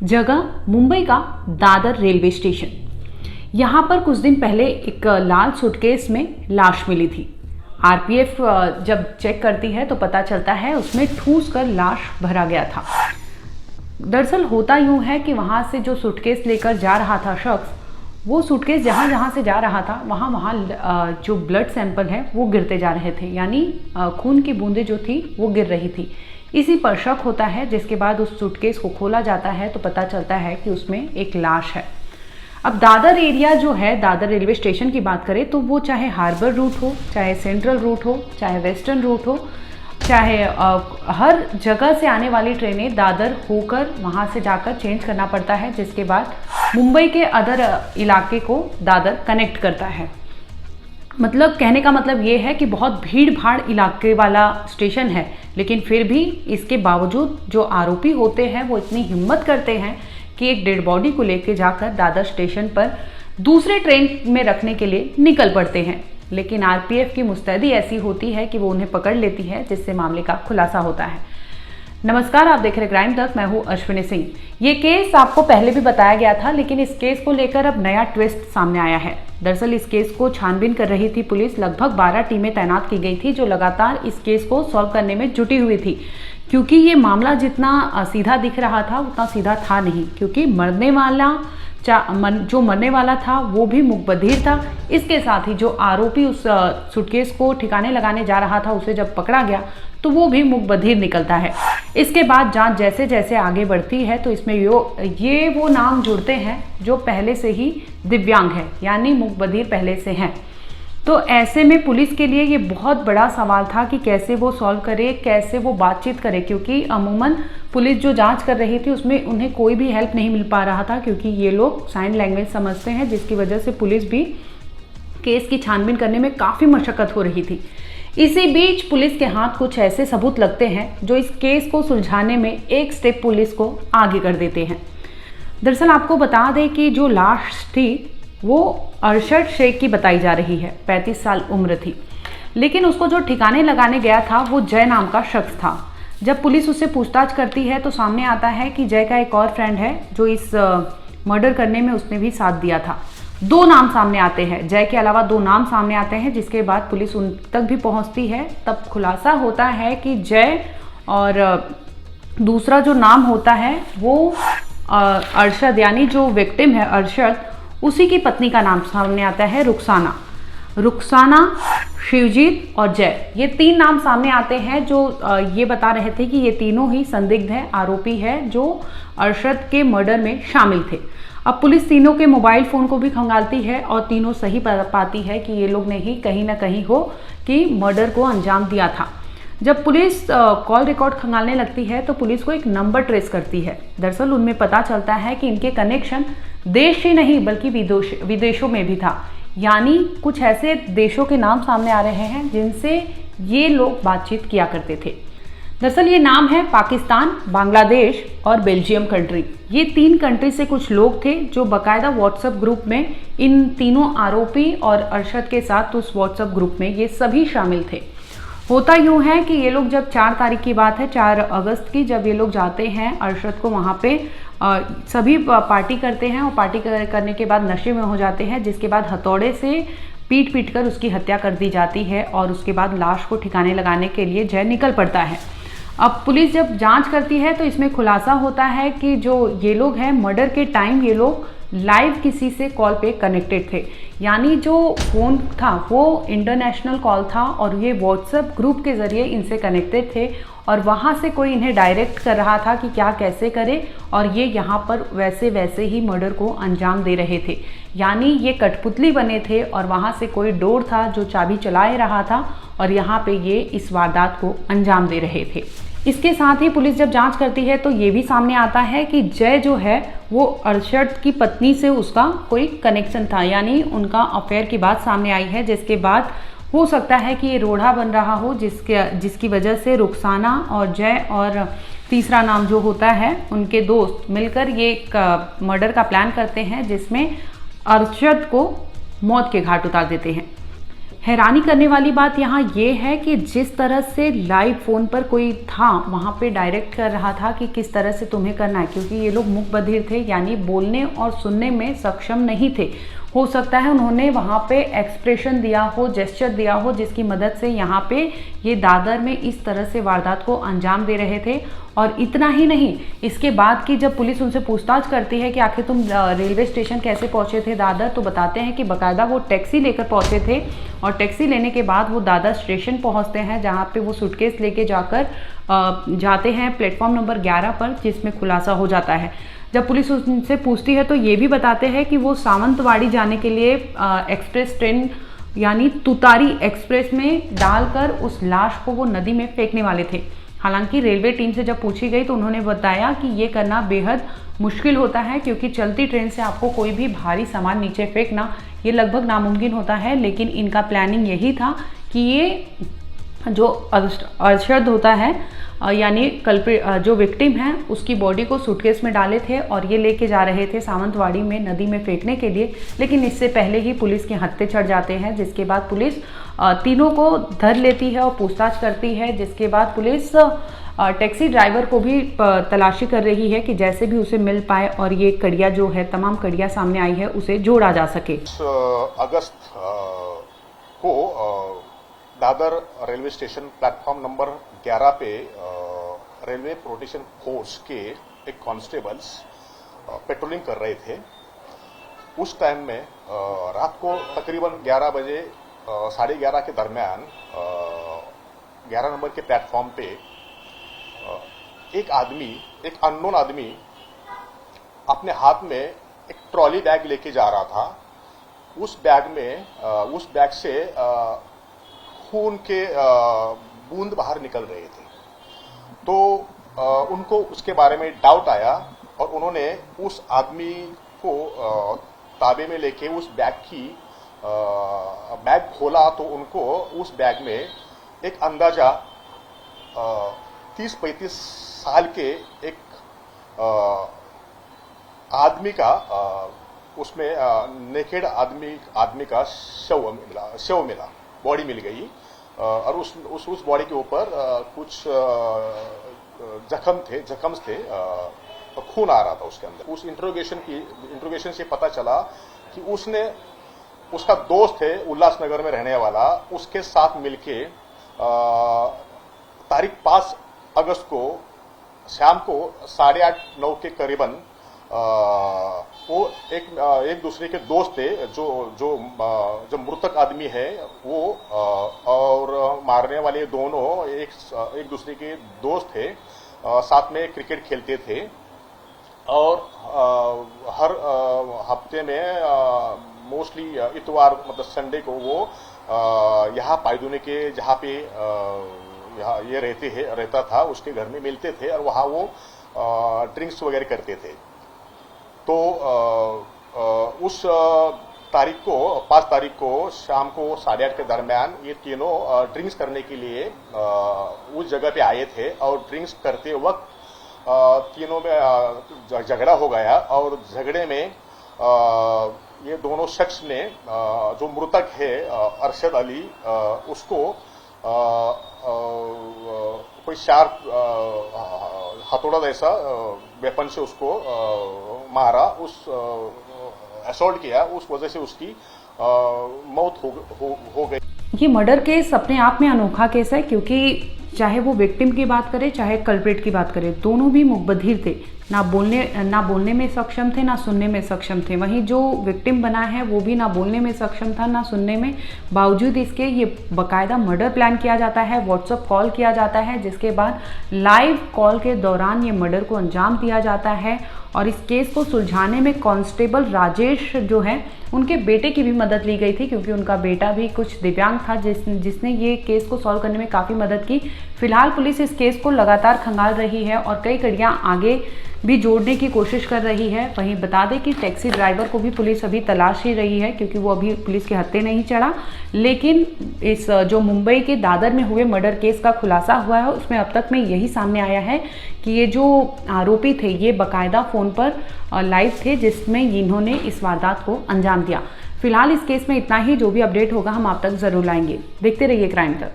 जगह मुंबई का Dadar railway station. यहाँ पर कुछ दिन पहले एक लाल सूटकेस में लाश मिली थी। आरपीएफ जब चेक करती है तो पता चलता है उसमें ठूस कर लाश भरा गया था। दरअसल होता यूं है कि वहाँ से जो सूटकेस लेकर जा रहा था शख्स, वो सूटकेस जहाँ जहाँ से जा रहा था वहाँ जो ब्लड सैंपल है वो गिरते जा रहे थे, यानी खून की बूंदें जो थी वो गिर रही थी। इसी पर शक होता है, जिसके बाद उस सूटकेस को खोला जाता है तो पता चलता है कि उसमें एक लाश है। अब दादर एरिया जो है, दादर रेलवे स्टेशन की बात करें तो वो चाहे हार्बर रूट हो, चाहे सेंट्रल रूट हो, चाहे वेस्टर्न रूट हो, चाहे हर जगह से आने वाली ट्रेनें दादर होकर वहाँ से जाकर चेंज करना पड़ता है, जिसके बाद मुंबई के अदर इलाके को दादर कनेक्ट करता है। मतलब कहने का मतलब ये है कि बहुत भीड़ भाड़ इलाके वाला स्टेशन है, लेकिन फिर भी इसके बावजूद जो आरोपी होते हैं वो इतनी हिम्मत करते हैं कि एक डेड बॉडी को लेकर जाकर दादर स्टेशन पर दूसरे ट्रेन में रखने के लिए निकल पड़ते हैं। लेकिन आरपीएफ की मुस्तैदी ऐसी होती है कि वो उन्हें पकड़ लेती है, जिससे मामले का खुलासा होता है। नमस्कार, आप देख रहे क्राइम तक, मैं हूं अश्विनी सिंह। ये केस आपको पहले भी बताया गया था, लेकिन इस केस को लेकर अब नया ट्विस्ट सामने आया है। दरअसल इस केस को छानबीन कर रही थी पुलिस। लगभग 12 टीमें तैनात की गई थी जो लगातार इस केस को सॉल्व करने में जुटी हुई थी, क्योंकि ये मामला जितना सीधा दिख रहा था उतना सीधा था नहीं, क्योंकि जो मरने वाला था वो भी मुकबधीर था। इसके साथ ही जो आरोपी उस सूटकेस को ठिकाने लगाने जा रहा था, उसे जब पकड़ा गया तो वो भी मुकबधीर निकलता है। इसके बाद जांच जैसे जैसे आगे बढ़ती है तो इसमें ये वो नाम जुड़ते हैं जो पहले से ही दिव्यांग है, यानी मुकबधीर पहले से हैं। तो ऐसे में पुलिस के लिए ये बहुत बड़ा सवाल था कि कैसे वो सॉल्व करे, कैसे वो बातचीत करे, क्योंकि अमूमन पुलिस जो जांच कर रही थी उसमें उन्हें कोई भी हेल्प नहीं मिल पा रहा था, क्योंकि ये लोग साइन लैंग्वेज समझते हैं, जिसकी वजह से पुलिस भी केस की छानबीन करने में काफ़ी मशक्कत हो रही थी। इसी बीच पुलिस के हाथ कुछ ऐसे सबूत लगते हैं जो इस केस को सुलझाने में एक स्टेप पुलिस को आगे कर देते हैं। दरअसल आपको बता दें कि जो लाश थी वो अरशद शेख की बताई जा रही है। 35 साल उम्र थी, लेकिन उसको जो ठिकाने लगाने गया था वो जय नाम का शख्स था। जब पुलिस उससे पूछताछ करती है तो सामने आता है कि जय का एक और फ्रेंड है जो इस मर्डर करने में उसने भी साथ दिया था। 2 नाम सामने आते हैं, जय के अलावा 2 नाम सामने आते हैं, जिसके बाद पुलिस उन तक भी पहुंचती है। तब खुलासा होता है कि जय और दूसरा जो नाम होता है वो अरशद, यानी जो विक्टिम है अरशद, उसी की पत्नी का नाम सामने आता है रुखसाना, शिवजीत और जय। ये 3 नाम सामने आते हैं जो ये बता रहे थे कि ये तीनों ही संदिग्ध है, आरोपी है जो अरशद के मर्डर में शामिल थे। अब पुलिस तीनों के मोबाइल फ़ोन को भी खंगालती है और तीनों सही पाती है कि ये लोग ने ही कहीं ना कहीं हो कि मर्डर को अंजाम दिया था। जब पुलिस कॉल रिकॉर्ड खंगालने लगती है तो पुलिस को एक नंबर ट्रेस करती है। दरअसल उनमें पता चलता है कि इनके कनेक्शन देश ही नहीं बल्कि विदेशों में भी था, यानी कुछ ऐसे देशों के नाम सामने आ रहे हैं जिनसे ये लोग बातचीत किया करते थे। दरअसल ये नाम है पाकिस्तान, बांग्लादेश और बेल्जियम कंट्री। ये 3 कंट्री से कुछ लोग थे जो बाकायदा व्हाट्सएप ग्रुप में इन तीनों आरोपी और अरशद के साथ उस व्हाट्सएप ग्रुप में ये सभी शामिल थे। होता यूं है कि ये लोग जब 4 तारीख की बात है, 4 अगस्त की, जब ये लोग जाते हैं अरशद को वहाँ पे सभी पार्टी करते हैं और पार्टी करने के बाद नशे में हो जाते हैं, जिसके बाद हथौड़े से पीट कर उसकी हत्या कर दी जाती है और उसके बाद लाश को ठिकाने लगाने के लिए जय निकल पड़ता है। अब पुलिस जब जांच करती है तो इसमें खुलासा होता है कि जो ये लोग हैं, मर्डर के टाइम ये लोग लाइव किसी से कॉल पे कनेक्टेड थे, यानी जो फ़ोन था वो इंटरनेशनल कॉल था और ये व्हाट्सएप ग्रुप के ज़रिए इनसे कनेक्टेड थे और वहाँ से कोई इन्हें डायरेक्ट कर रहा था कि क्या कैसे करें, और ये यहाँ पर वैसे ही मर्डर को अंजाम दे रहे थे। यानी ये कठपुतली बने थे और वहाँ से कोई डोर था जो चाबी चलाए रहा था और यहाँ पे ये इस वारदात को अंजाम दे रहे थे। इसके साथ ही पुलिस जब जांच करती है तो ये भी सामने आता है कि जय जो है वो अरशद की पत्नी से उसका कोई कनेक्शन था, यानी उनका अफेयर की बात सामने आई है, जिसके बाद हो सकता है कि ये रोड़ा बन रहा हो, जिसकी वजह से रुखसाना और जय और तीसरा नाम जो होता है उनके दोस्त मिलकर ये एक मर्डर का प्लान करते हैं, जिसमें अरशद को मौत के घाट उतार देते हैं। हैरानी करने वाली बात यहाँ ये है कि जिस तरह से लाइव फ़ोन पर कोई था वहाँ पे डायरेक्ट कर रहा था कि किस तरह से तुम्हें करना है, क्योंकि ये लोग मूक बधिर थे, यानी बोलने और सुनने में सक्षम नहीं थे। हो सकता है उन्होंने वहाँ पे एक्सप्रेशन दिया हो, जेस्चर दिया हो, जिसकी मदद से यहाँ पे ये दादर में इस तरह से वारदात को अंजाम दे रहे थे। और इतना ही नहीं, इसके बाद की जब पुलिस उनसे पूछताछ करती है कि आखिर तुम रेलवे स्टेशन कैसे पहुँचे थे दादर, तो बताते हैं कि बाकायदा वो टैक्सी लेकर पहुँचे थे और टैक्सी लेने के बाद वो दादर स्टेशन पहुँचते हैं, जहाँ पे वो सूटकेस लेके जाते हैं प्लेटफॉर्म नंबर 11 पर, जिसमें खुलासा हो जाता है। जब पुलिस उनसे पूछती है तो ये भी बताते हैं कि वो सावंतवाड़ी जाने के लिए एक्सप्रेस ट्रेन यानी तुतारी एक्सप्रेस में डालकर उस लाश को वो नदी में फेंकने वाले थे। हालांकि रेलवे टीम से जब पूछी गई तो उन्होंने बताया कि ये करना बेहद मुश्किल होता है, क्योंकि चलती ट्रेन से आपको कोई भी भारी सामान नीचे फेंकना ये लगभग नामुमकिन होता है। लेकिन इनका प्लानिंग यही था कि ये जो अरशद होता है यानी कल्प्रिट जो विक्टिम है उसकी बॉडी को सूटकेस में डाले थे और ये लेके जा रहे थे सावंतवाड़ी में नदी में फेंकने के लिए। लेकिन इससे पहले ही पुलिस के हत्थे चढ़ जाते हैं, जिसके बाद पुलिस तीनों को धर लेती है और पूछताछ करती है। जिसके बाद पुलिस टैक्सी ड्राइवर को भी तलाशी कर रही है कि जैसे भी उसे मिल पाए और ये कड़िया जो है, तमाम कड़िया सामने आई है, उसे जोड़ा जा सके। अगस्त को Dadar railway station platform number 11 पे रेलवे प्रोटेक्शन फोर्स के एक कांस्टेबल्स पेट्रोलिंग कर रहे थे। उस टाइम में रात को तकरीबन 11 बजे 11:30 के दरमियान 11 नंबर के प्लेटफॉर्म पे एक अननोन आदमी अपने हाथ में एक ट्रॉली बैग लेके जा रहा था। उस बैग से खून के बूंद बाहर निकल रहे थे। तो उनको उसके बारे में डाउट आया और उन्होंने उस आदमी को ताबे में लेके उस बैग खोला तो उनको उस बैग में एक अंदाजा 30-35 साल के एक आदमी का उसमें नेकेड आदमी का शव मिला, बॉडी मिल गई। और उस बॉडी के ऊपर कुछ जख्म थे, खून आ रहा था उसके अंदर। उस इंट्रोगेशन से पता चला कि उसका दोस्त है उल्लासनगर में रहने वाला, उसके साथ मिलके तारीख 5 अगस्त को शाम को 8:30-9 के करीबन वो एक दूसरे के दोस्त थे। जो मृतक आदमी है वो और मारने वाले दोनों एक दूसरे के दोस्त थे, साथ में क्रिकेट खेलते थे और हर हफ्ते में मोस्टली इतवार मतलब संडे को वो यहाँ पायदुने के जहाँ पे यहाँ ये रहता था उसके घर में मिलते थे और वहाँ वो ड्रिंक्स वगैरह करते थे। तो उस तारीख को 5 तारीख को शाम को 8:30 के दरमियान ये तीनों ड्रिंक्स करने के लिए उस जगह पे आए थे और ड्रिंक्स करते वक्त तीनों में झगड़ा हो गया और झगड़े में ये दोनों शख्स ने जो मृतक है अरशद अली उसको कोई शार्प हथौड़ा जैसा वेपन से उसको मारा, असॉल्ट किया, उस वजह से उसकी मौत हो गई। ये मर्डर केस अपने आप में अनोखा केस है, क्योंकि चाहे वो विक्टिम की बात करें चाहे कल्प्रिट की बात करें, दोनों भी मुकबधिर थे। ना बोलने में सक्षम थे, ना सुनने में सक्षम थे। वहीं जो विक्टिम बना है वो भी ना बोलने में सक्षम था ना सुनने में। बावजूद इसके ये बाकायदा मर्डर प्लान किया जाता है, व्हाट्सएप कॉल किया जाता है, जिसके बाद लाइव कॉल के दौरान ये मर्डर को अंजाम दिया जाता है। और इस केस को सुलझाने में कांस्टेबल राजेश जो है उनके बेटे की भी मदद ली गई थी, क्योंकि उनका बेटा भी कुछ दिव्यांग था जिसने ये केस को सॉल्व करने में काफ़ी मदद की। फिलहाल पुलिस इस केस को लगातार खंगाल रही है और कई कड़ियाँ आगे भी जोड़ने की कोशिश कर रही है। वहीं बता दें कि टैक्सी ड्राइवर को भी पुलिस अभी तलाश ही रही है, क्योंकि वो अभी पुलिस के हत्थे नहीं चढ़ा। लेकिन इस जो मुंबई के दादर में हुए मर्डर केस का खुलासा हुआ है उसमें अब तक में यही सामने आया है कि ये जो आरोपी थे ये बाकायदा फ़ोन पर लाइव थे, जिसमें इन्होंने इस वारदात को अंजाम दिया। फिलहाल इस केस में इतना ही। जो भी अपडेट होगा हम आप तक जरूर लाएंगे। देखते रहिए क्राइम तक।